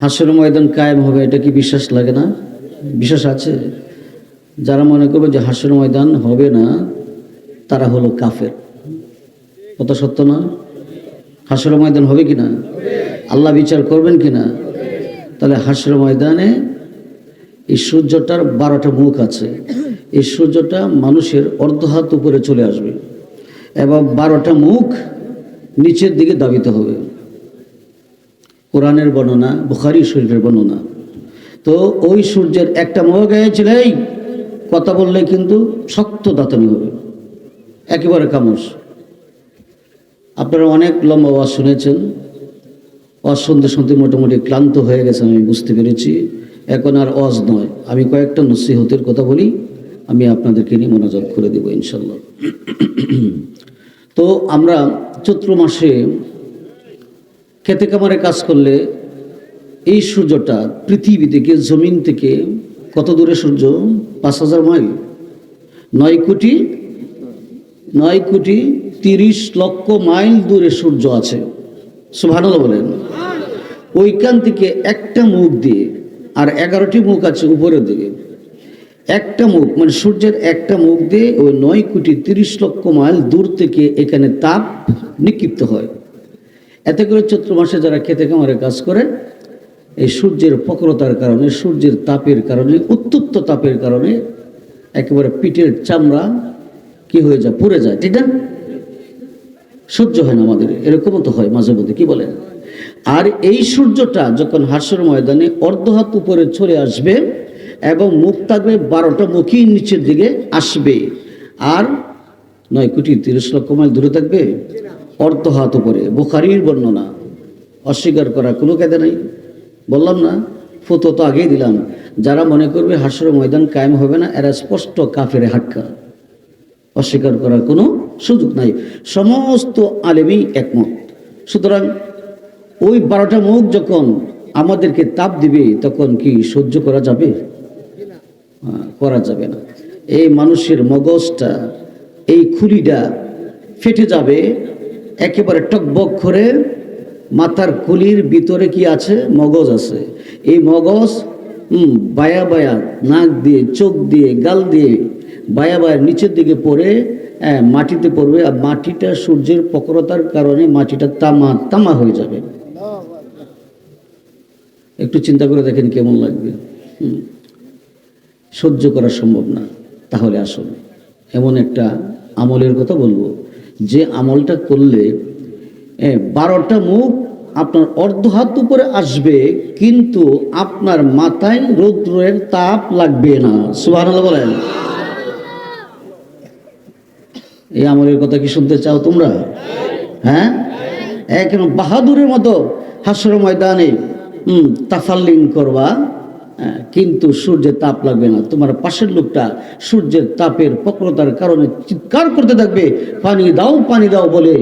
হাসরের ময়দান কায়েম হবে, এটা কি বিশ্বাস লাগে না? বিশ্বাস আছে? যারা মনে করবে যে হাসরের ময়দান হবে না তারা হলো কাফের। কথা সত্য না? হাসরের ময়দান হবে কিনা? আল্লাহ বিচার করবেন কিনা? তাহলে হাসরের ময়দানে এই সূর্যটার 12টা মুখ আছে। এই সূর্যটা মানুষের অর্ধ হাত উপরে চলে আসবে এবং 12টা মুখ নিচের দিকে দাবিত হবে। কোরআনের বর্ণনা, বুখারী শরীফের বর্ণনা। তো ওই সূর্যের একটা মুখ ছিল, এই কথা বললে কিন্তু শক্ত দাঁতানি হবে, একেবারে খামোশ। আপনারা অনেক লম্বা ওয়াজ শুনেছেন, ওয়াজ শুনতে শুনতে মোটামুটি ক্লান্ত হয়ে গেছে, আমি বুঝতে পেরেছি। এখন আর ওয়াজ নয়, আমি কয়েকটা নসিহতের কথা বলি, আমি আপনাদেরকে নিয়ে মোনাজাত করে দেব ইনশাল্লাহ। তো আমরা চৈত্র মাসে খেতে কামারে কাজ করলে এই সূর্যটা পৃথিবী থেকে, জমিন থেকে কত দূরে সূর্য? 5000 মাইল, 9 কোটি 30 লক্ষ মাইল দূরে সূর্য আছে। সুবহানাল্লাহ বলেন। ওইখান থেকে একটা মুখ দিয়ে, আর 11টি মুখ আছে উপরের দিকে, একটা মুখ মানে সূর্যের একটা মুখ দিয়ে ওই 9 কোটি 30 লক্ষ মাইল দূর থেকে এখানে তাপ নিক্ষিপ্ত হয়। এতে করে চৈত্র মাসে যারা খেতে কামারে কাজ করে, এই সূর্যের প্রখরতার কারণে, সূর্যের তাপের কারণে, উত্তপ্ত তাপের কারণে একেবারে পিঠের চামড়া কি হয়ে যায়? পুড়ে যায়, ঠিক না? সহ্য হয় না আমাদের, এরকমও তো হয় মাঝে মধ্যে, কি বলেন? আর এই সূর্যটা যখন হাসর ময়দানে অর্ধ হাত উপরে চলে আসবে এবং মুখ থাকবে 12টা মুখই নিচের দিকে আসবে, আর 9 কোটি 30 লক্ষ মাইল দূরে থাকবে অর্ধ হাত উপরে। বুখারীর বর্ণনা, অস্বীকার করার কোনো কায়দা নাই। বললাম না, ফতো তো আগেই দিলাম। যারা মনে করবে হাসর ময়দান কায়েম হবে না, এরা স্পষ্ট কাফেরে হাক্কা, অস্বীকার করার কোনো সুযোগ নাই। সমস্ত আলেমই একমত। সুতরাং ওই 12টা মুখ যখন আমাদেরকে তাপ দিবে, তখন কি সহ্য করা যাবে? করা যাবে না। এই মানুষের মগজটা, এই খুলিটা ফেটে যাবে একেবারে টকবক করে। মাথার খুলির ভিতরে কি আছে? মগজ আছে। এই মগজ বায়া বায়া নাক দিয়ে, চোখ দিয়ে, গাল দিয়ে বায়া বায়া নিচের দিকে পড়ে মাটিতে পড়বে, আর মাটিটা সূর্যের প্রখরতার কারণে মাটিটা তামা তামা হয়ে যাবে। একটু চিন্তা করে দেখেন কেমন লাগবে। সহ্য করা সম্ভব না। তাহলে আসুন এমন একটা আমলের কথা বলবো, যে আমলটা করলে 12টা মুখ আপনার অর্ধ হাত উপরে আসবে, কিন্তু আপনার মাথায় রৌদ্রের তাপ লাগবে না। সুবহানাল্লাহ বলেন। এই আমলের কথা কি শুনতে চাও তোমরা? হ্যাঁ, একদম বাহাদুরের মতো হাসর ময়দানে তাফাল্লিং করবা, কিন্তু সূর্যের তাপ লাগবে না। তোমার পাশের লোকটা সূর্যের তাপের প্রখরতার কারণে চিৎকার করতে থাকবে, পানি দাও পানি দাও বলে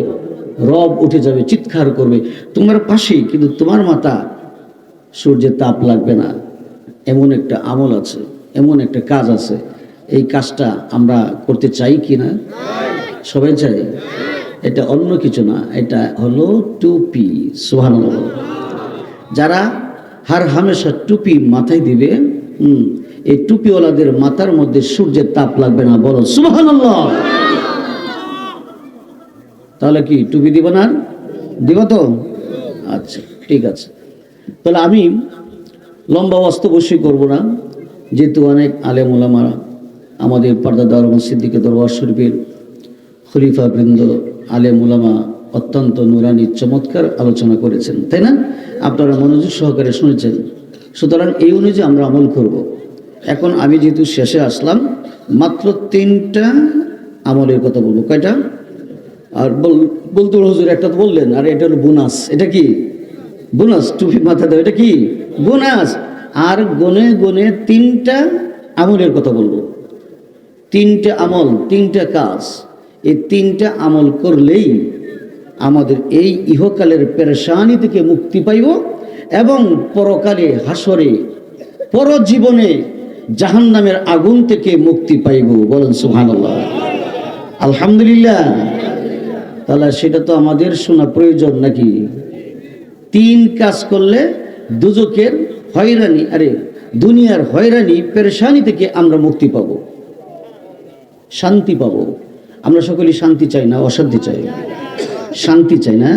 রব উঠে যাবে, চিৎকার করবে তোমার পাশেই, কিন্তু তোমার মাথা সূর্যের তাপ লাগবে না। এমন একটা আমল আছে, এমন একটা কাজ আছে। এই কাজটা আমরা করতে চাই কি না? সবাই চাই। এটা অন্য কিছু না, এটা হলো টুপি। সুবহানাল্লাহ। যারা হার হামেশা টুপি মাথায় দিবে, এই টুপিওয়ালাদের মাথার মধ্যে সূর্যের তাপ লাগবে না। বলো সুবহানাল্লাহ। তাহলে কি টুপি দিব না? দিব তো? আচ্ছা, ঠিক আছে। তাহলে আমি লম্বা বক্তব্য করব না, যেহেতু অনেক আলেম ওলামা আমাদের পর্দা দারুল সিদ্দিকী দরবার শরীফের খলিফা বৃন্দ, আলেম ওলামা অত্যন্ত নুরানি চমৎকার আলোচনা করেছেন, তাই না? আপনারা মনোযোগ সহকারে শুনেছেন। সুতরাং এই অনুযায়ী আমরা আমল করব। এখন আমি যেহেতু শেষে আসলাম, মাত্র 3টা আমলের কথা বলবো। কয়টা? আর বলতে হুজুর একটা তো বললেন, আর এটা হলো বোনাস। এটা কি বোনাস? টুপি মাথা দেওয়া, এটা কি বোনাস? আর গনে গনে 3টা আমলের কথা বলবো। 3টা আমল, 3টা কাজ। এই 3টা আমল করলেই আমাদের এই ইহকালের পেরেশানি থেকে মুক্তি পাইব এবং পরকালে হাসরে, পরজীবনে জাহান্নামের আগুন থেকে মুক্তি পাইব। বলেন সুবহানাল্লাহ, আলহামদুলিল্লাহ। তাহলে সেটা তো আমাদের শোনা প্রয়োজন নাকি? 3 কাজ করলে দুজকের হয়রানি, দুনিয়ার হয়রানি পেরেশানি থেকে আমরা মুক্তি পাবো, শান্তি পাবো। আমরা সকলেই শান্তি চাই না অশান্তি চাই? শান্তি চাই না?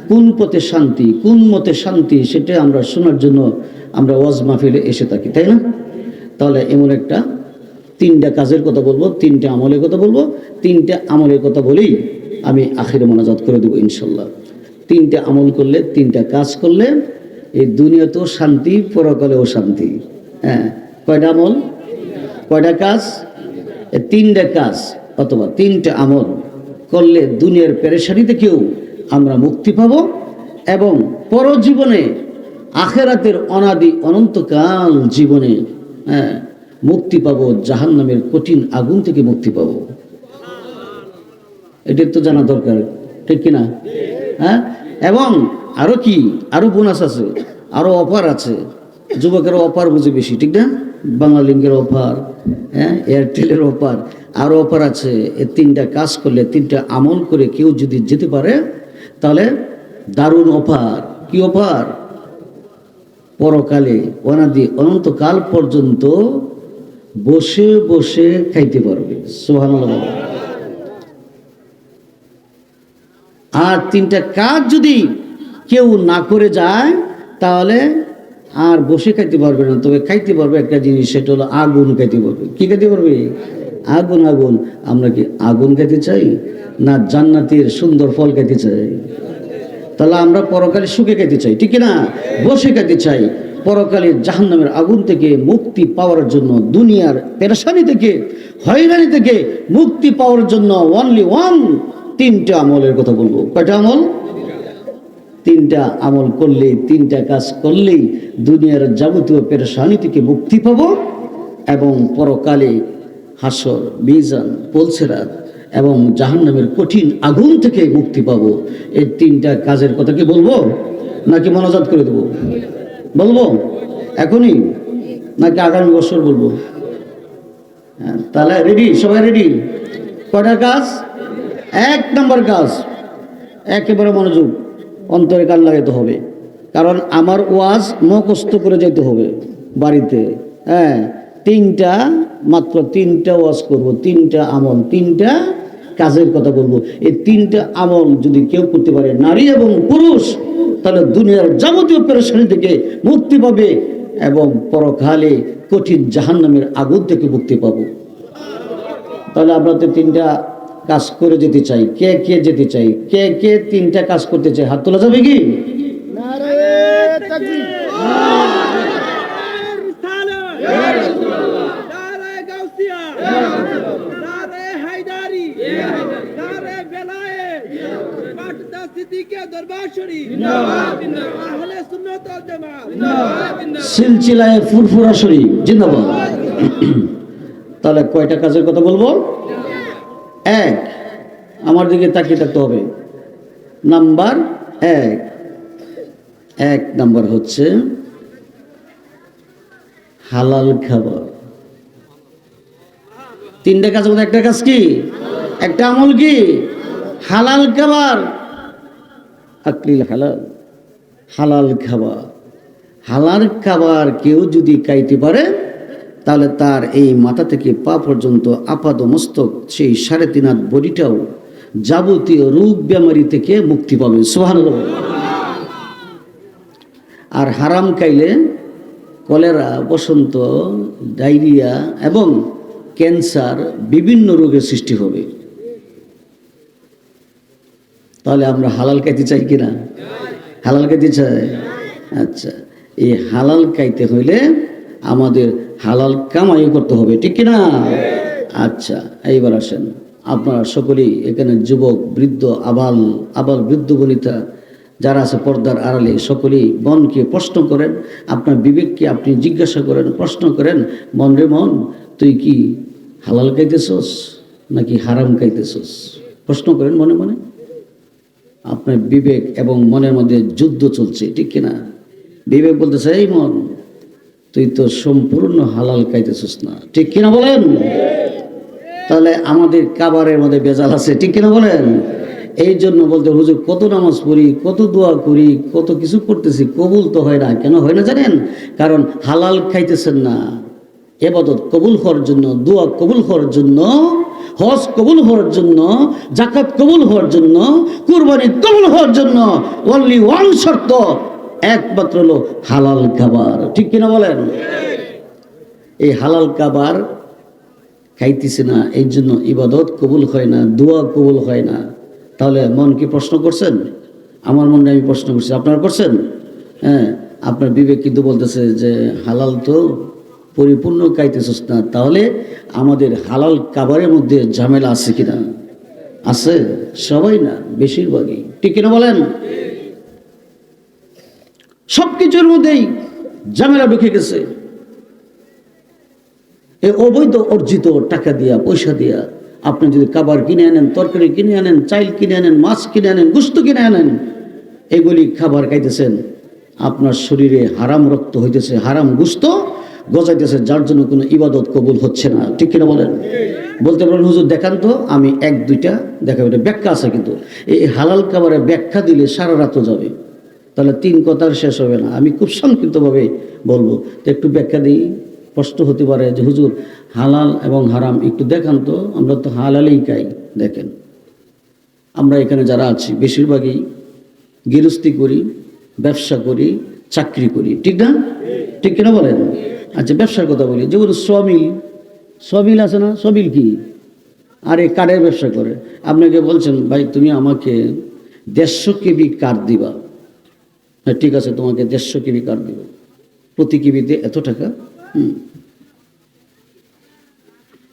কোন পথে শান্তি, কোন মতে শান্তি, সেটা আমরা শোনার জন্য আমরা ওয়াজ মাহফিলে এসে থাকি, তাই না? তাহলে এমন একটা 3টা কাজের কথা বলবো, 3টা আমলের কথা বলবো। 3টা আমলের কথা বলেই আমি আখিরে মোনাজাত করে দেবো ইনশাল্লাহ। 3টা আমল করলে, 3টা কাজ করলে এই দুনিয়াতেও শান্তি, পরকালেও শান্তি। হ্যাঁ, কয়টা আমল, কয়টা কাজ? 3টা কাজ অথবা 3টা আমল করলে দুনিয়ার পেরেশানি থেকেও আমরা মুক্তি পাব এবং পরজীবনে আখেরাতের অনাদি অনন্তকাল জীবনে মুক্তি পাবো, জাহান্নামের কঠিন আগুন থেকে মুক্তি পাবো। এটা তো জানা দরকার, ঠিক কিনা? হ্যাঁ, এবং আরো কি, আরো বোনাস আছে, আরো অফার আছে। যুবকের অফার বুঝে বেশি, ঠিক না? বাংলালিংকের অফার, হ্যাঁ, এয়ারটেলের অফার, আরো অফার আছে। এই 3টা কাজ করলে, 3টা আমল করে কেউ যদি যেতে পারে তাহলে দারুণ অফার। কি অফার? পরকালে অনাদি অনন্তকাল পর্যন্ত বসে বসে খাইতে পারবে। সুবহানাল্লাহ। আর 3টা কাজ যদি কেউ না করে যায় তাহলে আর বসে খাইতে পারবে না, তবে খাইতে পারবে একটা জিনিস, সেটা হলো আগুন খাইতে পারবে। কি খাইতে পারবে? আগুন। আগুন। আমরা কি আগুন খাইতে চাই না জান্নাতের সুন্দর ফল খাইতে চাই? তাহলে আমরা পরকালে সুখে খাইতে চাই, ঠিক না? বসে খাইতে চাই। পরকালে জাহান্নামের আগুন থেকে মুক্তি পাওয়ার জন্য, দুনিয়ার পেরেশানি থেকে, হয়রানি থেকে মুক্তি পাওয়ার জন্য অনলি ওয়ান 3টা আমলের কথা বলবো। কয়টা আমল? 3টা আমল করলেই, 3টা কাজ করলেই দুনিয়ার যাবতীয় পেরেশানি থেকে মুক্তি পাবো এবং পরকালে হাসর, মিজান, পুলসিরাত এবং জাহান্নামের কঠিন আগুন থেকে মুক্তি পাবো। এই 3টা কাজের কথা কি বলবো নাকি মোনাজাত করে দেবো? বলবো এখনই নাকি আগামী বছর বলবো? তাহলে রেডি? সবাই রেডি? কয়টা কাজ? 1 নম্বর কাজ, একেবারে মনোযোগ, অন্তরে কান লাগাইতে হবে, কারণ আমার ওয়াজ মুখস্থ করে যেতে হবে বাড়িতে। হ্যাঁ, 3টা, মাত্র 3টা ওয়াজ করব, 3টা আমল, 3টা কাজের কথা বলবো। এই 3টা আমল যদি কেউ করতে পারে, নারী এবং পুরুষ, তাহলে দুনিয়ার যাবতীয় পেরেশানি থেকে মুক্তি পাবে এবং পরকালে কঠিন জাহান্নামের আগুন থেকে মুক্তি পাবো। তাহলে আমরা তো 3টা কাজ করে যেতে চাই। কে কে যেতে চাই? কে কে 3টা কাজ করতে চাই? হাত তোলা যাবে কি? সিলসিলায়ে ফুরফুরা শরীফ জিন্দাবাদ। তাহলে কয়টা কাজের কথা বলবো? 1, আমার দিকে তাকিয়ে থাকতে হবে। নাম্বার 1 নাম্বার হচ্ছে হালাল খাবার। 3টা কাজের মধ্যে একটা কাজ কি? একটা আমল কি? হালাল খাবার। আকলিল হালাল, হালাল খাবার। হালাল খাবার কেউ যদি খাইতে পারে তাহলে তার এই মাথা থেকে পা পর্যন্ত আপাদ মস্তক, সেই 3.5 হাত বডিটাও যাবতীয় রোগ বেমারি থেকে মুক্তি পাবে। সুবহানাল্লাহ। আর হারাম খাইলে কলেরা, বসন্ত, ডায়রিয়া এবং ক্যান্সার, বিভিন্ন রোগের সৃষ্টি হবে। তাহলে আমরা হালাল খাইতে চাই কিনা? হালাল খাইতে চাই। আচ্ছা, এই হালাল খাইতে হইলে আমাদের হালাল কামাই করতে হবে, ঠিক কিনা? আচ্ছা, এইবার আসেন, আপনারা সকলেই এখানে যুবক, বৃদ্ধ, আবাল বৃদ্ধ বনিতা যারা আছে পর্দার আড়ালে, সকলেই মনকে প্রশ্ন করেন, আপনার বিবেককে আপনি জিজ্ঞাসা করেন, প্রশ্ন করেন, মন রে মন, তুই কি হালাল খাইতেছস নাকি হারাম খাইতেছস? প্রশ্ন করেন মনে মনে। আপনার বিবেক এবং মনের মধ্যে যুদ্ধ চলছে, ঠিক কিনা? বিবেক বলতেছে, এই মন, তুই তো সম্পূর্ণ হালাল খাইতেছিস না, ঠিক কিনা বলেন? তাহলে আমাদের খাবারের মধ্যে ভেজাল আছে, ঠিক কিনা বলেন? এই জন্য বলতে হুজুর কত নামাজ পড়ি, কত দোয়া করি, কত কিছু করতেছি, কবুল তো হয় না। কেন হয় না জানেন? কারণ হালাল খাইতেছেন না। ইবাদত কবুল হওয়ার জন্য, দোয়া কবুল হওয়ার জন্য, হজ কবুল হওয়ার জন্য, যাকাত কবুল হওয়ার জন্য, কুরবানি কবুল হওয়ার জন্য অনলি ওয়ান শর্ত, একমাত্র হলো হালাল খাবার। ঠিক কিনা বলেন? এই হালাল খাবার খাইতেছি না, এই জন্য ইবাদত কবুল হয় না, দোয়া কবুল হয় না। তাহলে মন কি প্রশ্ন করছেন? আমার মনে আমি প্রশ্ন করছি, আপনারা করছেন? হ্যাঁ, আপনার বিবেক কিন্তু বলতেছে যে হালাল তো পরিপূর্ণ খাইতেছিস না। তাহলে আমাদের হালাল খাবারের মধ্যে ঝামেলা আছে কিনা? আছে। সবাই না, বেশিরভাগই। ঠিক কিনা বলেন? সবকিছুর মধ্যেই ঝামেলা ঢুকে গেছে। এই অবৈধ অর্জিত টাকা দিয়া, পয়সা দিয়া আপনি যদি খাবার কিনে আনেন, তরকারি কিনে আনেন, চাইল কিনে আনেন, মাছ কিনে আনেন, গোশত কিনে আনেন, এগুলি খাবার খাইতেছেন, আপনার শরীরে হারাম রক্ত হইতেছে, হারাম গোশত গজাইতেছে, যার জন্য কোনো ইবাদত কবুল হচ্ছে না। ঠিক কিনা বলেন? বলতে পারেন হুজুর দেখান তো, আমি এক দুইটা দেখাবো। এটা ব্যাখ্যা আছে, কিন্তু এই হালাল খাবারের ব্যাখ্যা দিলে সারা রাতও যাবে, তাহলে 3 কথার শেষ হবে না। আমি খুব সংক্ষিপ্তভাবে বলবো, তো একটু ব্যাখ্যা দিই। প্রশ্ন হতে পারে যে হুজুর হালাল এবং হারাম একটু দেখান তো, আমরা তো হালালেই খাই। দেখেন, আমরা এখানে যারা আছি বেশিরভাগই গৃহস্থী করি, ব্যবসা করি, চাকরি করি। ঠিক না? ঠিক কিনা বলেন? আচ্ছা, ব্যবসার কথা বলি। যেমন সবিল আছে না? সবিল কি? আরে কার্ডের ব্যবসা করে। আপনাকে বলছেন ভাই তুমি আমাকে 150 কেবি কার্ড দিবা। হ্যাঁ ঠিক আছে, তোমাকে 150 কেবি কার্ড দিব, প্রতি কেবিতে এত টাকা।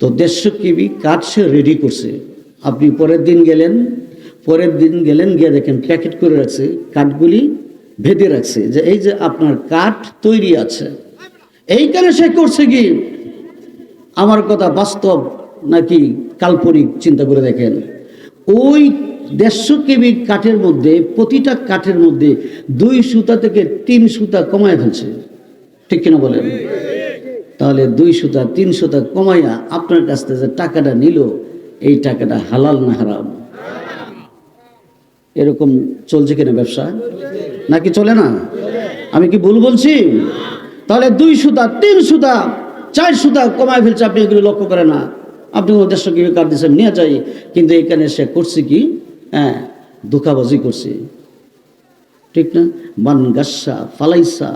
তো 150 কেবি কার্ড সে রেডি করছে। আপনি পরের দিন গেলেন, গিয়ে দেখেন প্যাকেট করে রাখছে, কার্ডগুলি ভেদে রাখছে যে এই যে আপনার কার্ড তৈরি আছে। এইখানে সে করছে কি, আমার কথা বাস্তব নাকি কাল্পনিক চিন্তা করে দেখেন। ওই 150 কেবি কাঠের মধ্যে, প্রতিটা কাঠের মধ্যে 2 সুতা থেকে 3 সুতা কমায় ফেলছে। ঠিক কিনা বলেন? তাহলে 2 সুতা 3 সুতা কমাইয়া আপনার কাছ থেকে যে টাকাটা নিল, এই টাকাটা হালাল না হারাম? এরকম চলছে কিনা ব্যবসা? নাকি চলে না? আমি কি ভুল বলছি? তাহলে 2 সুতা 3 সুতা 4 সুতা কমায় ফেলছে, আপনি এগুলো লক্ষ্য করেন না। আপনি 150 কেবি কার্ড দিয়েছেন, নিয়ে যাই, কিন্তু এখানে সে করছে কি, হ্যাঁ ধোঁকাবাজি করছে। ঠিক না? মান গাসা ফালাইসা,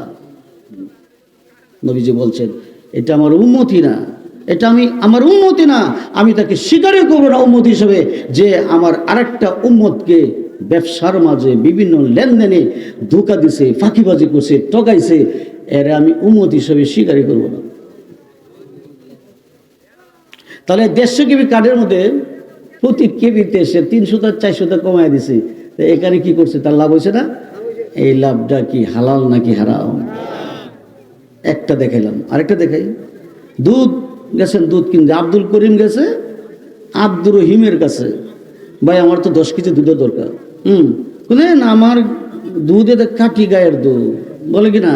নবীজি বলছেন এটা আমার উম্মতি না, এটা আমার উম্মতি না, আমি তাকে স্বীকারই করবো না উম্মত হিসেবে, যে আমার আরেকটা উম্মতকে ব্যবসার মাঝে বিভিন্ন লেনদেনে ধোঁকা দিছে, ফাঁকিবাজি করছে, ঠকাইছে, এর আমি উম্মত হিসেবে স্বীকারই করবো না। তাহলে 150 কেবি কার্ডের মধ্যে প্রতি কেবিতে সে 3 সুতা 4 সুতা কমায় দিছে, তো এখানে কি করছে? তার লাভ হয়েছে না? এই লাভটা কি হালাল নাকি হারাম? একটা দেখাইলাম, আরেকটা দেখাই। দুধ গেছেন দুধ কিনতে, আব্দুল করিম গেছে আব্দুর রহিমের কাছে, ভাই আমার তো 10 কেজি দুধের দরকার। বুঝলেন, আমার দুধ এটা কাঠি গায়ের দুধ, বলে কিনা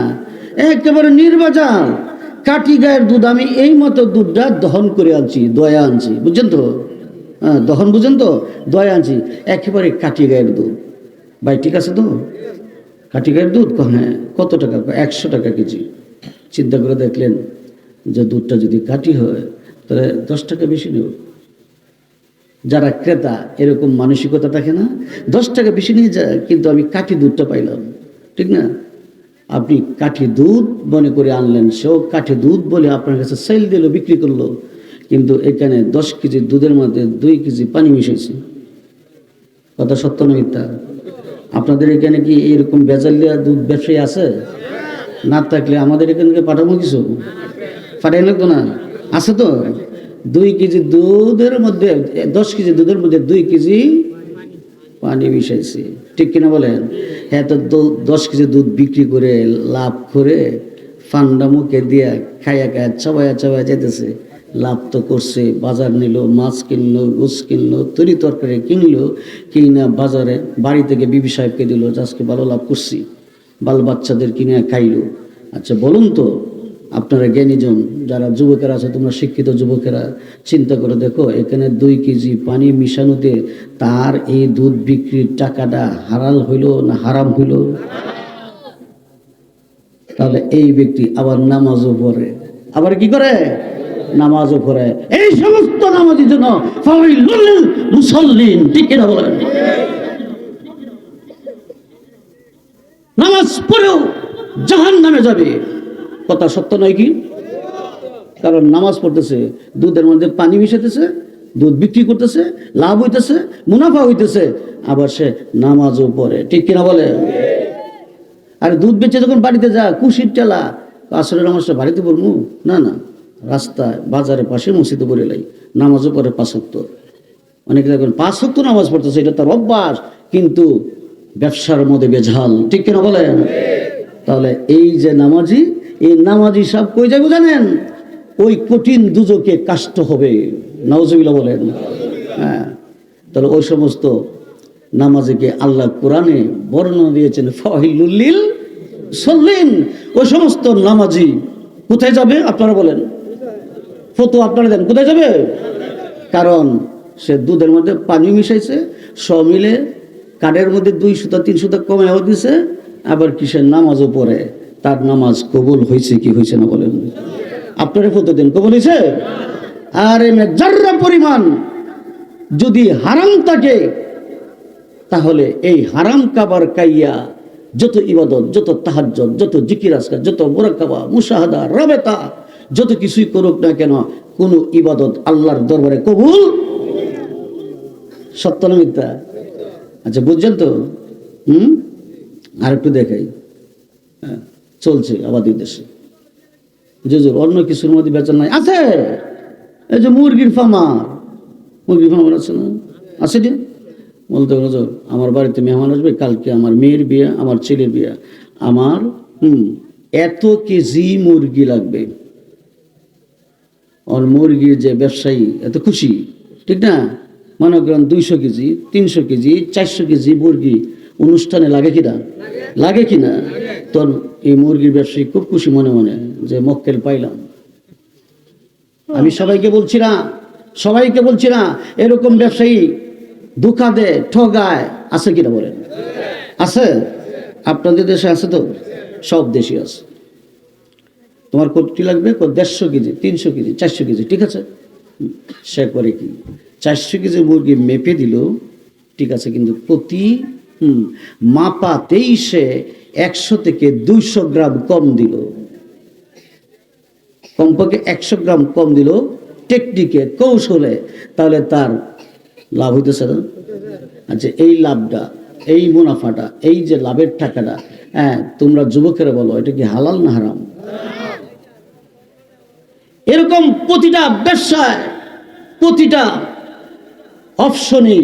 একেবারে নির্বাচার কাঠি গায়ের দুধ। আমি এই মতো দুধটা দহন করে আনছি, দয়া আনছি, বুঝছেন তো? হ্যাঁ দহন বুঝেন তো, দয়া আনছি, একেবারে কাঠি গায়ের দুধ। ভাই ঠিক আছে তো? কাঠি গায়ের দুধ? হ্যাঁ। কত টাকা? 100 টাকা কেজি। চিন্তা করে দেখলেন যে দুধটা যদি কাঠি হয় তাহলে 10 টাকা বেশি নেব। যারা ক্রেতা এরকম মানসিকতা থাকে না, 10 টাকা বেশি নিয়ে যায়, কিন্তু আমি কাঠি দুধটা পাইলাম। ঠিক না? আপনি কাঠি দুধ মনে করে আনলেন, সেও কাঠি দুধ বলে আপনার কাছে সেল দিল, বিক্রি করলো, কিন্তু এখানে 10 কেজি দুধের মধ্যে 2 কেজি পানি মিশাইছে। কথা সত্য না মিথ্যা? আপনাদের এখানে কি এরকম বেজালিয়া দুধ ব্যবসায়ী আছে? না থাকলে আমাদের এখান থেকে পাঠাবো, কিছু পাঠাই লাগতো না? আছে তো? 2 কেজি দুধের মধ্যে, 10 কেজি দুধের মধ্যে 2 কেজি পানি মিশাইছে। ঠিক কিনা বলেন? হ্যাঁ। তো 10 কেজি দুধ বিক্রি করে লাভ করে ফান্ডা মুখে দিয়া খাইয়া চাবাইয়া যেতেছে, লাভ তো করছে। বাজার নিল, মাছ কিনলো, গোস কিনলো, তরি তরকারি কিনলো, কিনা বাজারে বাড়ি থেকে বিবি সাহেবকে দিল, আজকে ভালো লাভ করছি, বাল বাচ্চাদের কিনে খাইলো। আচ্ছা বলুন তো, আপনারা জ্ঞানীজন যারা যুবকেরা আছে, তোমরা শিক্ষিত যুবকেরা চিন্তা করে দেখো, এখানে 2 কেজি পানি মিশানোতে তার এই দুধ বিক্রির টাকাটা হালাল হইল না হারাম হইল? তাহলে এই ব্যক্তি আবার নামাজও পড়ে, আবার কি করে? নামাজও পড়ে। এই সমস্ত নামাজের জন্য ফাওয়াইলুল মুসাল্লিন, ঠিক কিনা বলেন? নামাজ পড়েও জাহান্নামে যাবে, কথা সত্য নয় কি? কারণ নামাজ পড়তেছে, দুধের মধ্যে পানি মিশাতেছে, দুধ বিক্রি করতেছে, লাভ হইতেছে, মুনাফা হইতেছে, আবার সে নামাজও পড়ে, ঠিক কিনা বলে? আর দুধ বেচে যখন বাড়িতে যা, কুশির টেলা, আসলে নামাজটা বাড়িতে পড়বো না, না, রাস্তায় বাজারের পাশে মসজিদে পড়ে লাই, নামাজও পড়ে 5 ওয়াক্ত। অনেকে দেখবেন 5 ওয়াক্ত নামাজ পড়তেছে, এটা তার অভ্যাস, কিন্তু ব্যবসার মধ্যে বেঝাল, ঠিক কিনা বলেন? তাহলে এই যে নামাজি, এই নামাজি সব কই যাবে জানেন? ওই কঠিন দুজকে কাষ্ট হবে, নাউজুবিল্লাহ বলেন। হ্যাঁ, তাহলে ওই সমস্ত নামাজিকে আল্লাহ কোরআনে বর্ণনা দিয়েছেন ফাওয়াইলুল লিল মুসাল্লিন। ওই সমস্ত নামাজি কোথায় যাবে আপনারা বলেন? ফতোয়া আপনারা দেন, কোথায় যাবে? কারণ সে দুধের মধ্যে পানি মিশাইছে, সব মিলে কাঠের মধ্যে 2 সুতা 3 সুতা কমাইও দিছে, আবার কিসের নামাজও পড়ে, তার নামাজ কবুল হয়েছে কি হয়েছে না বলেন? আপনারা ফতোয়া দেন, কবুল হয়েছে? আর যার্রা পরিমাণ যদি হারাম থাকে, তাহলে এই হারাম কাবার কাইয়া যত ইবাদত, যত তাহাজ্জুদ, যত জিকির আজকার, যত মুরাকাবা, মুশাহাদা, রাবেতা, যত কিছুই করুক না কেন, কোন ইবাদত আল্লাহর দরবারে কবুল। সত্য না মিথ্যা? আচ্ছা, বুঝছেন তো? আর একটু দেখাই। চলছে আমাদের দেশে যে অন্য কিছুর মধ্যে বেচার নাই, আছে। এই যে মুরগির ফার্মার, মুরগির ফার্মার আছে না? আছে কি? বলতে বলো, আমার বাড়িতে মেহমান আসবে কালকে, আমার মেয়ের বিয়ে, আমার ছেলের বিয়ে, আমার এত কেজি মুরগি লাগবে। আর মুরগির যে ব্যবসায়ী এত খুশি, ঠিক না? মনে করেন 200 কেজি, 300 কেজি, 400 কেজি মুরগি অনুষ্ঠানে লাগে কিনা? লাগে কিনা? তোর এই মুরগির ব্যবসায়ী খুব খুশি মনে মনে যে মক্কেল পাইলাম। আমি সবাইকে বলছি না, এরকম ব্যবসায়ী ধোঁকা দেয়, ঠগায়, আছে কিনা বলেন? আছে? আপনাদের দেশে আছে তো? সব দেশে আছে। তোমার কতটি লাগবে? 150 কেজি, 300 কেজি, 400 কেজি, ঠিক আছে। সে করে কি, 400 কেজি মুরগি মেপে দিল, ঠিক আছে, কিন্তু প্রতি মাপাতেই সে 100 থেকে 200 গ্রাম কম দিল, কমপক্ষে 100 গ্রাম কম দিল টেকনিকে, কৌশলে, তাহলে তার লাভ হইতেছে না? আচ্ছা, এই লাভটা, এই মুনাফাটা, এই যে লাভের টাকাটা, হ্যাঁ, তোমরা যুবকেরা বলো, এটা কি হালাল না হারাম? এরকম প্রতিটা ব্যবসায়, প্রতিটা অপশনে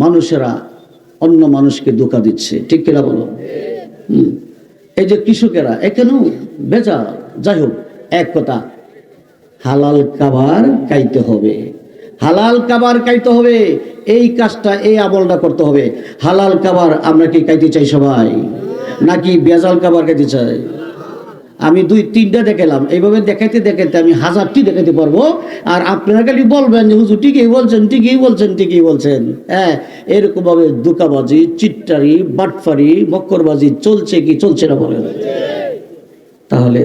মানুষেরা অন্য মানুষকে ধোঁকা দিচ্ছে, ঠিক কিনা বলো? এই যে কৃষকেরা, এখানেও বেচা। যাই হোক, এক কথা, হালাল খাবার খাইতে হবে, হালাল খাবার খাইতে হবে। এই কাজটা, এই আমলটা করতে হবে। হালাল খাবার আমরা কি খাইতে চাই সবাই, নাকি ভেজাল খাবার খাইতে চাই? আমি 2-3টা দেখালাম, এইভাবে দেখাইতে দেখাইতে আমি 1000টি দেখাইতে পারবো। আর আপনারা খালি বলবেন যে হুজুর ঠিকই বলছেন। হ্যাঁ, এরকম ভাবে ধোঁকাবাজি, চিট্টারি, বাটফারি, মক্করবাজি চলছে কি চলছে না বলেন? তাহলে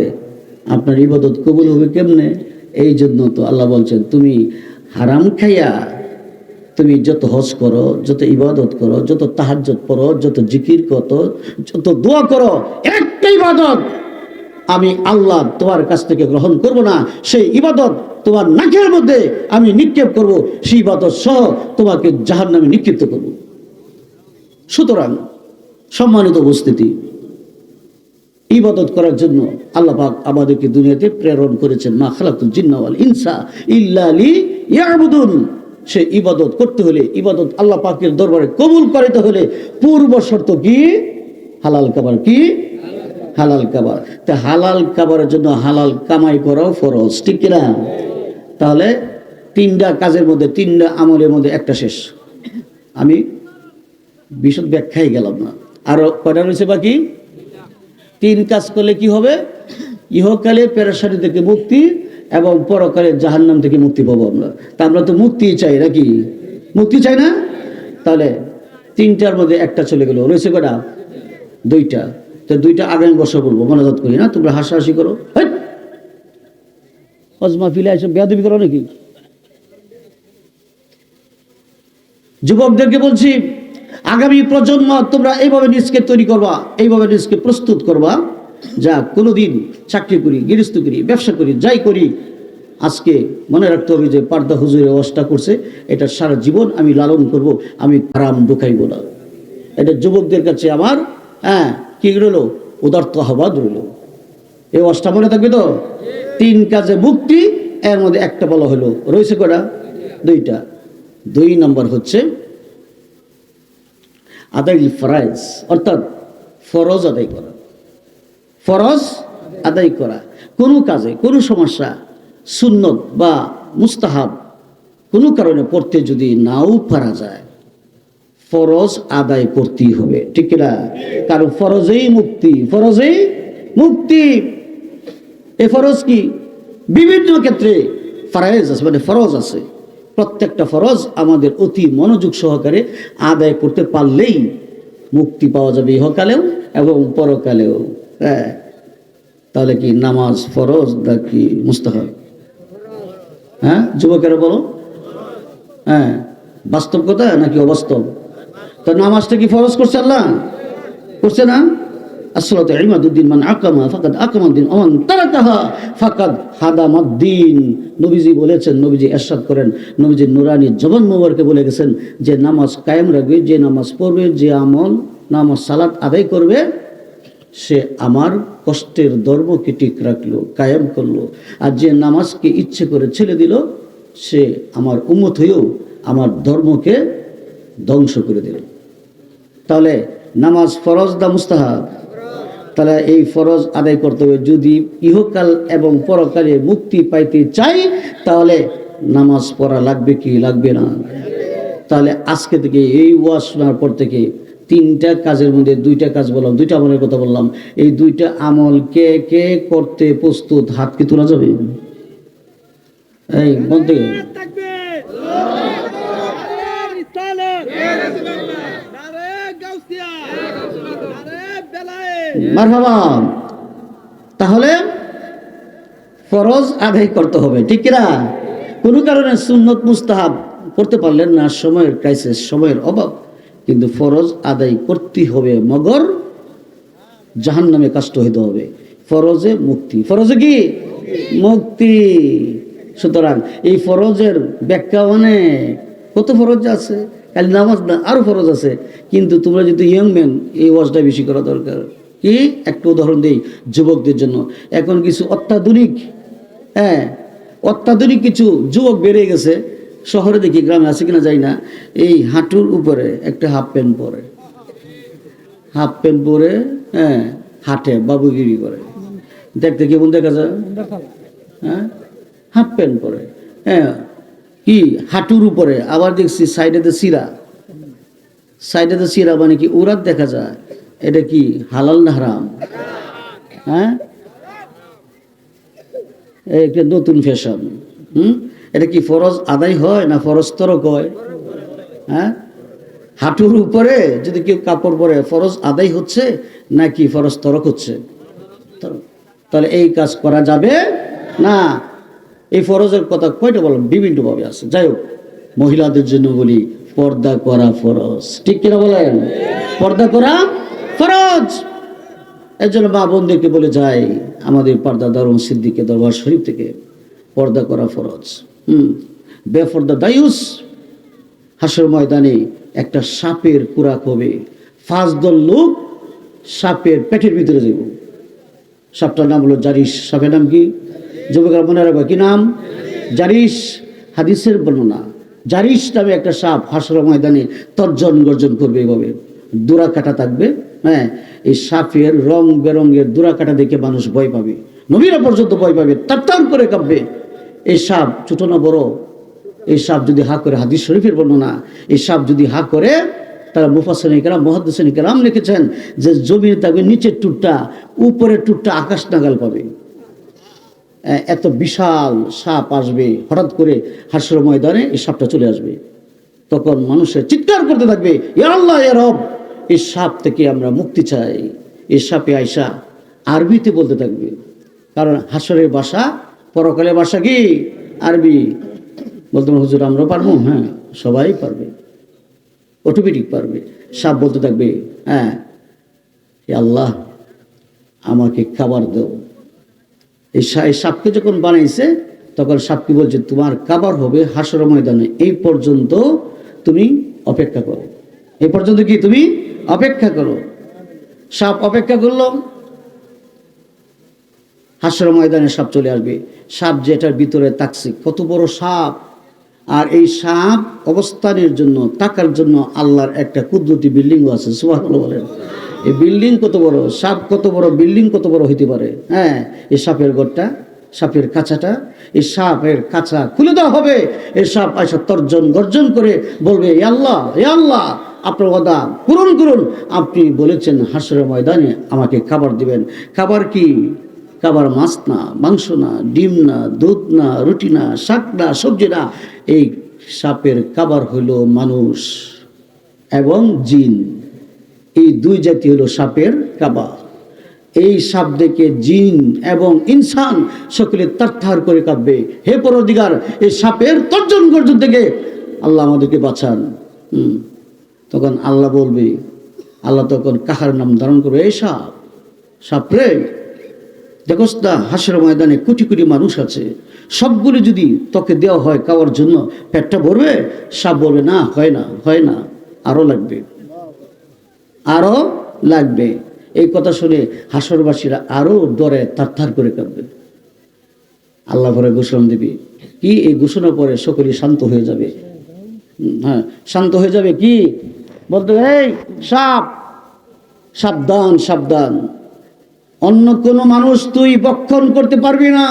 আপনার ইবাদত কবুল হবে কেমনে? এই জন্য তো আল্লাহ বলছেন, তুমি হারাম খাইয়া তুমি যত হজ করো, যত ইবাদত করো, যত তাহাজ্জুদ পড়ো, যত জিকির করো, যত দোয়া করো, একটা ইবাদত আমি আল্লাহ তোমার কাছ থেকে গ্রহণ করব না। সেই ইবাদত তোমার নাকের মধ্যে আমি নিক্ষেপ করব, সেই ইবাদত সহ তোমাকে জাহান্নামে নিক্ষিপ্ত করব। সুতরাং সম্মানিত উপস্থিতি, ইবাদত করার জন্য আল্লাহ পাক আমাদেরকে দুনিয়াতে প্রেরণ করেছেন। মা খালাকুল জিন্না ওয়াল ইনসা ইল্লা লিয়াবুদুন। সে ইবাদত করতে হলে, ইবাদত আল্লাহ পাকের দরবারে কবুল করাইতে হলে পূর্ব শর্ত কি? হালাল খাবার। কি? হালাল খাবার। তা হালাল খাবারের জন্য হালাল কামাই করাও ফরজ, ঠিক কিনা? তাহলে 3টা কাজের মধ্যে, 3টা আমলের মধ্যে একটা শেষ। আমি বিশদ ব্যাখ্যায় গেলাম না, আরো কয়টা রয়েছে বাকি? 3 কাজ করলে কি হবে? ইহকালে পেরেশানি থেকে মুক্তি এবং পরকালে জাহান্নাম থেকে মুক্তি পাবো আমরা। তা আমরা তো মুক্তি চাই নাকি? মুক্তি চাই না? তাহলে তিনটার মধ্যে একটা চলে গেল, রয়েছে কটা? দুইটা। তো দুইটা আগামী বছর বলবো, মনোজাত করি না, তোমরা হাসাহাসি করো। অজমা ফিলে এসে বেয়াদবি করো নাকি? যুবকদেরকে বলছি, আগামী প্রজন্ম তোমরা এইভাবে নিজকে তৈরি করবা, এইভাবে নিজকে প্রস্তুত করবা, যা কোনোদিন চাকরি করি, গৃহস্থ করি, ব্যবসা করি, যাই করি, আজকে মনে রাখতে হবে যে পার্দা হুজুরের অবস্থা করছে, এটা সারা জীবন আমি লালন করব, আমি হারাম ঢুকাইব না। এটা যুবকদের কাছে আমার কি রইল? উদার্ত আহ্বান রইল। এই অবস্থা মনে থাকবে তো? তিন কাজে মুক্তি, এর মধ্যে একটা বলা হলো, রয়েছে কটা? দুইটা। 2 নম্বর হচ্ছে আদায় ফরাইজ, অর্থাৎ ফরজ আদায় করা। ফরজ আদায় করা, কোনো কাজে কোনো সমস্যা সুন্নত বা মুস্তাহাব কোনো কারণে পড়তে যদি নাও পারা যায়, ফরজ আদায় করতেই হবে, ঠিক না? কারণ ফরজেই মুক্তি, ফরজেই মুক্তি। এ ফরজ কি? বিভিন্ন ক্ষেত্রে ফরাইজ আছে, মানে ফরজ আছে। প্রত্যেকটা ফরজ আমাদের অতি মনোযোগ সহকারে আদায় করতে পারলেই মুক্তি পাওয়া যাবে ইহকালেও এবং পরকালেও। হ্যাঁ, তাহলে কি নামাজ ফরজ নাকি মুস্তাহাব? হ্যাঁ যুবকেরা বলো, হ্যাঁ বাস্তব কথা নাকি অবাস্তব? তো নামাজটা কি ফরজ করছে আল্লাহ? করছে না? আসসালাতু ইমাদুদ্দিন, মান আকামা ফাকাদ আকামাদ্দিন ওয়া মান তারাকাহা ফাকাদ হাদামাদ্দিন। নবীজি বলেছেন, নবীজি ইরশাদ করেন, নবীজি নুরানি জবান মোবারকে বলে গেছেন যে নামাজ কায়েম রাখবে, যে নামাজ পড়বে, যে আমল নামাজ সালাত আদায় করবে, সে আমার কষ্টের ধর্মকে ঠিক রাখলো, কায়েম করলো। আর যে নামাজকে ইচ্ছে করে ছেড়ে দিল, সে আমার উম্মত হয়েও আমার ধর্মকে ধ্বংস করে দিল। তাহলে নামাজ ফরজ না মুস্তাহাব? তাহলে এই ফরজ আদায় করতে হবে। যদি ইহকাল এবং পরকালে মুক্তি পাইতে চাই, তাহলে নামাজ পড়া লাগবে কি লাগবে না? তাহলে আজকে থেকে এই ওয়াজ শোনার পর থেকে 3টা কাজের মধ্যে 2টা কাজ বললাম, 2টা আমলের কথা বললাম। এই 2টা আমল কে কে করতে প্রস্তুত? হাত কি তোলা যাবে? এই বলতে মারহাবা। তাহলে ফরজ আদায় করতে হবে, ঠিক কিনা? কোনো কারণে সুন্নত মুস্তাহাব করতে পারলেন না, সময়ের ক্রাইসিস, সময়ের অভাব, কিন্তু ফরজ আদায় করতে হবে, মগর জাহান্নামে কষ্ট হইতে হবে। ফরজে মুক্তি, ফরজে কি মুক্তি। সুতরাং এই ফরজের ব্যাখ্যা অনেক, কত ফরজ আছে, খালি নামাজ না, আরো ফরজ আছে। কিন্তু তোমরা যদি ইয়ং ম্যান, এই ওয়াজটা বেশি করা দরকার। কি একটা উদাহরণ দেই যুবকদের জন্য। এখন কিছু অত্যাধুনিক কিছু যুবক বেড়ে গেছে, শহরে দেখি, গ্রামে আছে কিনা যাই না, এই হাঁটুর উপরে একটা হাফ প্যান্ট পরে হাঁটে, বাবুগিরি করে। দেখতে কেমন দেখা যায়? হাফ প্যান্ট পরে, কি হাঁটুর উপরে, আবার দেখছি সাইডেতে সিরা, মানে কি উরাত দেখা যায়। এটা কি হালাল না হারাম? একটা নতুন ফ্যাশন। এটা কি ফরজ আদায় হয় না ফরজ তরক হয়? হাঁটুর উপরে যদি কেউ কাপড় পরে, ফরজ আদায় হচ্ছে নাকি ফরজ তরক হচ্ছে? তাহলে এই কাজ করা যাবে না। এই ফরজের কথা কয়টা বললাম, বিভিন্ন ভাবে আছে। যাই হোক, মহিলাদের জন্য বলি, পর্দা করা ফরজ, ঠিক কিনা বলেন? পর্দা করা ফরজ। এর জন্য মা বোনদেরকে বলে যায়, আমাদের পর্দা দারুন সিদ্দিকে দরবার শরীফ থেকে, পর্দা করা ফরজ। বেপর্দা দায়ুস, হাসর ময়দানে একটা সাপের কুরাক হবে, 5 দল লোক সাপের পেটের ভিতরে যাব। সাপটার নাম হলো জারিস। সাপের নাম কি? যুবকেরা মনে রাখবে, কি নাম? জারিস। হাদিসের বর্ণনা, জারিস নামে একটা সাপ হাসর ময়দানে তর্জন গর্জন করবে, এভাবে দোরা কাটা থাকবে। এই সাপের রং বেরঙের দোরা কাটা দেখে মানুষ ভয় পাবে, নবীরা পর্যন্ত ভয় পাবে, তার করে কাঁপবে। এই সাপ ছোট না বড়? এই সাপ যদি হা করে, হাদিস শরীফের বর্ণনা, এই সাপ যদি হা করে, তারা মুফাসসিরিন কেরাম, মুহাদ্দিসিন কেরাম লিখেছেন যে জমিনে থাকবে নিচের টুকটা, উপরের টুকটা আকাশ নাগাল পাবে। এত বিশাল সাপ আসবে, হঠাৎ করে হাসর ময়দানে এই সাপটা চলে আসবে, তখন মানুষের চিৎকার করতে থাকবে, ইয়া আল্লাহ ইয়া রব, এই সাপ থেকে আমরা মুক্তি চাই। এই সাপে আয়সা আরবিতে বলতে থাকবে, কারণ হাসরের ভাষা, পরকালের ভাষা কি আরবি। বলতে হুজুর আমরাও পারবো? হ্যাঁ, সবাই পারবে, অটোমেটিক পারবে। সাপ বলতে থাকবে, হ্যাঁ আল্লাহ আমাকে খাবার দাও। এই সাপকে যখন বানাইছে তখন সাপকে বলছে, তোমার খাবার হবে হাসর ময়দানে, এই পর্যন্ত তুমি অপেক্ষা করো, এই পর্যন্ত কি তুমি অপেক্ষা করো। সাপ অপেক্ষা করলো, হাসর ময়দানে সাপ চলে আসবে। সাপ যেটার ভিতরে তাকছে, কত বড় সাপ, আর এই সাপ অবস্থানের জন্য, টাকার জন্য আল্লাহর একটা কুদরতি বিল্ডিংও আছে। সুবহানাল্লাহ বলেন। এই বিল্ডিং কত বড়, সাপ কত বড়, বিল্ডিং কত বড় হইতে পারে। হ্যাঁ, এই সাপের ঘরটা, সাপের কাঁচাটা, এই সাপের কাঁচা খুলে দেওয়া হবে। এই সাপ আয়সা তর্জন গর্জন করে বলবে, এ আল্লাহ এ আল্লাহ, আপনার ওয়াদা পূরণ করুন, আপনি বলেছেন হাসরের ময়দানে আমাকে খাবার দিবেন। খাবার কি? খাবার মাছ না, মাংস না, ডিম না, দুধ না, রুটি না, শাক না, সবজি না। এই সাপের খাবার হইল মানুষ এবং জিন, এই দুই জাতি হলো সাপের খাবার। এই সাপ দেখে জিন এবং ইনসান সকলে তারতার করে কাঁপবে, হে পরদিগার, এই সাপের তর্জন গর্জন থেকে আল্লাহ আমাদেরকে বাঁচান। তখন আল্লাহ বলবে, আল্লাহ তখন কাহার নাম ধারণ করবে, এই সাপ, সাপ রে, দেখোস না হাসর ময়দানে কোটি কোটি মানুষ আছে, সবগুলি যদি তোকে দেওয়া হয় খাওয়ার জন্য, পেটটা ভরবে? সাপ বলবে, না, হয় না, হয় না, আরো লাগবে, আরো লাগবে। এই কথা শুনে হাসরবাসীরা আরো ডরে থারথার করে কাঁপবে। আল্লাহ পরে ঘোষণা দেবে কি? এই ঘোষণা পরে সকলে শান্ত হয়ে যাবে। হ্যাঁ, শান্ত হয়ে যাবে। কি বলতে? এই সাপ, সাবধান সাবধান, অন্য কোনো মানুষ তুই ভক্ষণ করতে পারবি না,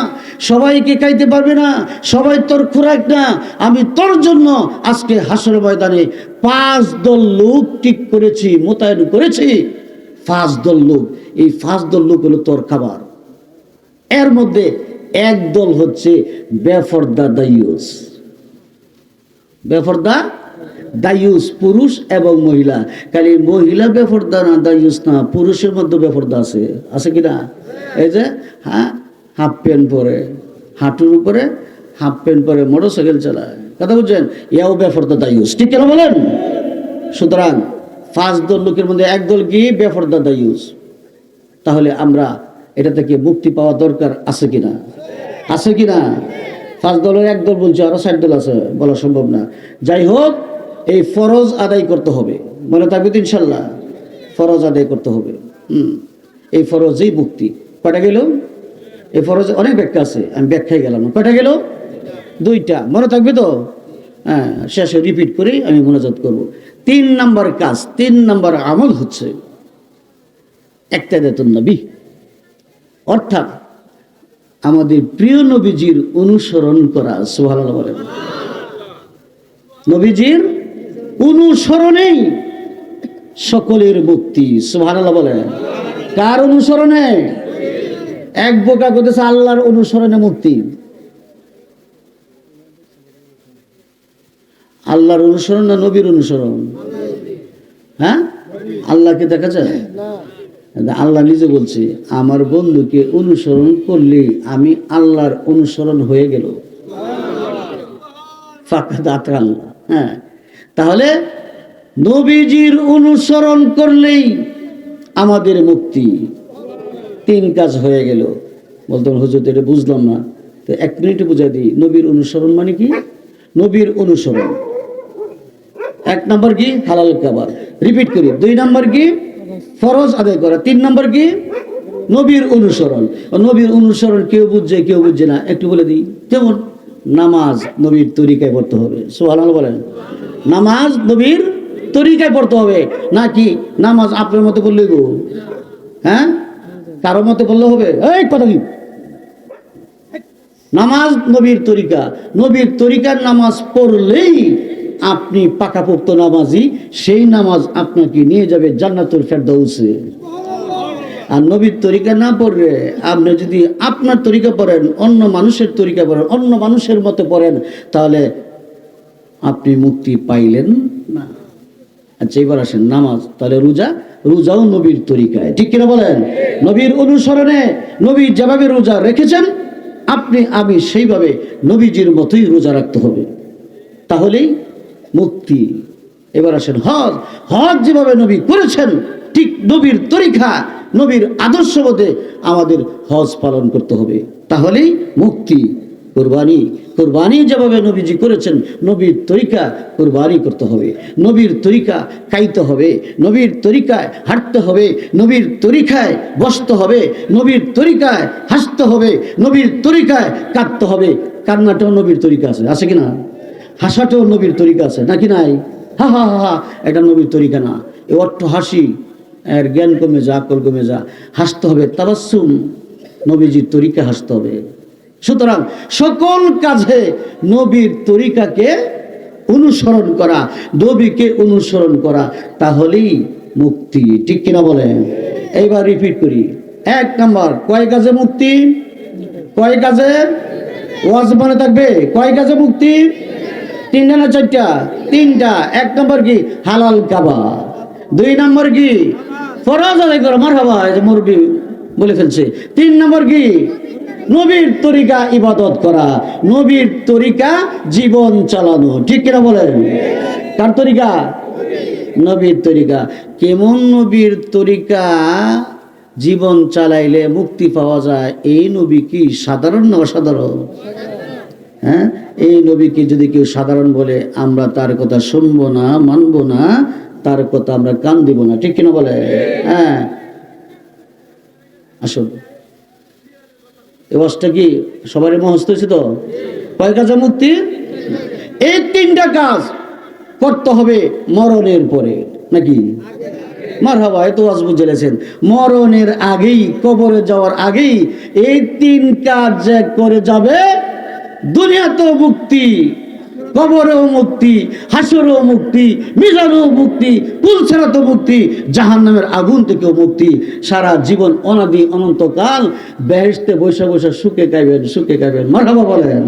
সবাইকে খাইতে পারবি না, সবাই তোর খোরাক না। আমি তোর জন্য আজকে হাসর ময়দানে 5 দল লোক ঠিক করেছি, মোতায়েন করেছি। 5 দল লোক, এই 5 দল লোক হলো তোর খাবার। এর মধ্যে এক দল হচ্ছে বেফরদা দায়ুস। বেফরদা দায়ুস, পুরুষ এবং মহিলা। খালি মহিলা বেফরদা না, দায়ুস না, পুরুষের মধ্যে বেফরদা আছে, আছে কিনা? এই যে হ্যাঁ, হাফ প্যান্ট পরে, হাঁটুর উপরে হাফ প্যান্ট পরে মোটরসাইকেল চালায়, কথা বুঝছেন? এও বেফরদা দায়ুস, ঠিক কেন বলেন? সুতরাং 5 দল লোকের মধ্যে এক দল কি? বেফরদা দায়ুস। তাহলে আমরা এটা থেকে মুক্তি পাওয়া দরকার, আছে কিনা? আছে কিনা? 5 দলের এক দল বলছে, আরো 60 দল আছে, বলা সম্ভব না। যাই হোক, এই ফরজ আদায় করতে হবে, মনে থাকবে তো ইনশাল্লাহ, ফরজ আদায় করতে হবে। এই ফরজেই মুক্তি। কয়টা গেল? এই ফরজে অনেক ব্যাখ্যা আছে, আমি ব্যাখ্যায় গেলাম না। কয়টা গেল? 2টা, মনে থাকবে তো? হ্যাঁ, শেষে রিপিট করে আমি মোনাজাত করব। 3 নম্বর কাজ, 3 নম্বর আমল হচ্ছে ইক্তেদাতুন নবী, অর্থাৎ আমাদের প্রিয় নবীজির অনুসরণ করা। সুবহানাল্লাহ বলেন। নবীজির অনুসরণেই সকলের মুক্তি। সুবহানাল্লাহ বলেন। কার অনুসরণে? এক বোকা করতেছে, আল্লাহর অনুসরণে মুক্তি। আল্লাহর অনুসরণ না নবীর অনুসরণ? হ্যাঁ, আল্লাহকে দেখা যায়? আল্লাহ নিজে বলছে, আমার বন্ধুকে অনুসরণ করলে আমি আল্লাহর অনুসরণ হয়ে গেল। হ্যাঁ, তাহলে নবীজির অনুসরণ করলেই আমাদের মুক্তি। 3 কাজ হয়ে গেল। বলতে হুজুর এটা বুঝলাম না, তো 1 মিনিটে বুঝাই দিই। নবীর অনুসরণ মানে কি? নবীর অনুসরণ 1 নম্বর কি? হালাল খাবার, রিপিট করি। 2 নম্বর কি? ফরজ আদায় করা। 3 নম্বর কি? নবীর অনুসরণ। নবীর অনুসরণ কেউ বুঝছে কেউ বুঝছে না, একটু বলে দিই। যেমন নামাজ নবীর তরিকায় পড়তে হবে। সুবহানাল্লাহ বলেন। নামাজ নবীর তরিকায় পড়তে হবে, নাকি নামাজ আপনার মতো বললে গো? হ্যাঁ, কারো মতো বললে হবে? এই কথা কি? নামাজ নবীর তরিকা, নবীর তরিকার নামাজ পড়লেই আপনি পাকাপোক্ত নামাজি। সেই নামাজ আপনাকে নিয়ে যাবে জান্নাতুল ফেরদাউসে। আর নবীর তরিকা না পড়লে আপনি যদি আপনার তরিকা পড়েন, অন্য মানুষের তরিকা পড়েন, অন্য মানুষের মতো পড়েন, তাহলে আপনি মুক্তি পাইলেন না। আচ্ছা এবার আসেন নামাজ, তাহলে রোজাও নবীর তরিকায়, ঠিক কিনা বলেন? নবীর অনুসরণে নবী যেভাবে রোজা রেখেছেন আপনি আমি সেইভাবে নবীজির মতোই রোজা রাখতে হবে, তাহলেই মুক্তি। এবার আসেন হজ যেভাবে নবী করেছেন ঠিক নবীর তরিকা, নবীর আদর্শ মতে আমাদের হজ পালন করতে হবে, তাহলেই মুক্তি। কোরবানি যেভাবে নবীজি করেছেন নবীর তরিকা কোরবানি করতে হবে, নবীর তরিকা খাইতে হবে, নবীর তরিকায় হাঁটতে হবে, নবীর তরিকায় বসতে হবে, নবীর তরিকায় হাসতে হবে, নবীর তরিকায় কাঁদতে হবে। কান্নাটাও নবীর তরিকা আছে কিনা? হাসাটাও নবীর তরিকা আছে নাকি নাই? হা হা হা, এটা নবীর তরিকা না। এ অট্ট হাসি এর জ্ঞান কমে যা, আকল কমে যা। হাসতে হবে তাবাসসুম, নবীজির তরিকা হাসতে হবে। সুতরাং সকল কাজে নবীর তরিকাকে অনুসরণ করা, নবীকে অনুসরণ করা, তাহলেই মুক্তি, ঠিক কিনা বলেন? এইবার রিপিট করি। 1 নাম্বার, কয় কাজে মুক্তি? কয় কাজে? ওয়াজ মনে থাকবে। কয় কাজে মুক্তি? 3টা না 4টা? 3টা। 1 নাম্বার কি? হালাল খাবা। 2 নাম্বার কি? ফরজ আদায় করা। মারহাবা, এই যে মুরগি বলে ফেলছে। 3 নাম্বার কি? নবীর তরিকা ইবাদত করা, নবীর তরিকা জীবন চালানো, ঠিক কিনা বলেন? কার তরিকা? নবীর তরিকা। কেমন নবীর তরিকা জীবন চালাইলে মুক্তি পাওয়া যায়? এই নবী কি সাধারণ না অসাধারণ? হ্যাঁ, এই নবীকে যদি কেউ সাধারণ বলে আমরা তার কথা শুনবো না, মানবো না, তার কথা আমরা কান দিব না, ঠিক কিনা বলে? হ্যাঁ, আসুন এই ওয়াজটা কি সবারই মুখস্থ হয়েছে তো? কয় কাজে মুক্তি? এই 3টা কাজ করতে হবে মরণের পরে, নাকি? মারহাবা, এত ওয়াজ বুঝেছেন। মরণের আগেই, কবরে যাওয়ার আগেই এই 3 কাজ যে করে যাবে, দুনিয়াতেও মুক্তি, কবরেও মুক্তি, হাসরেও মুক্তি, মিজানেও মুক্তি, পুলসেরাতেও মুক্তি, জাহান্নামের আগুন থেকেও মুক্তি। সারা জীবন অনাদি অনন্তকাল বেহেশতে বসে বসে সুখে খাইবেন, সুখে খাইবেন। মারহাবা বলেন।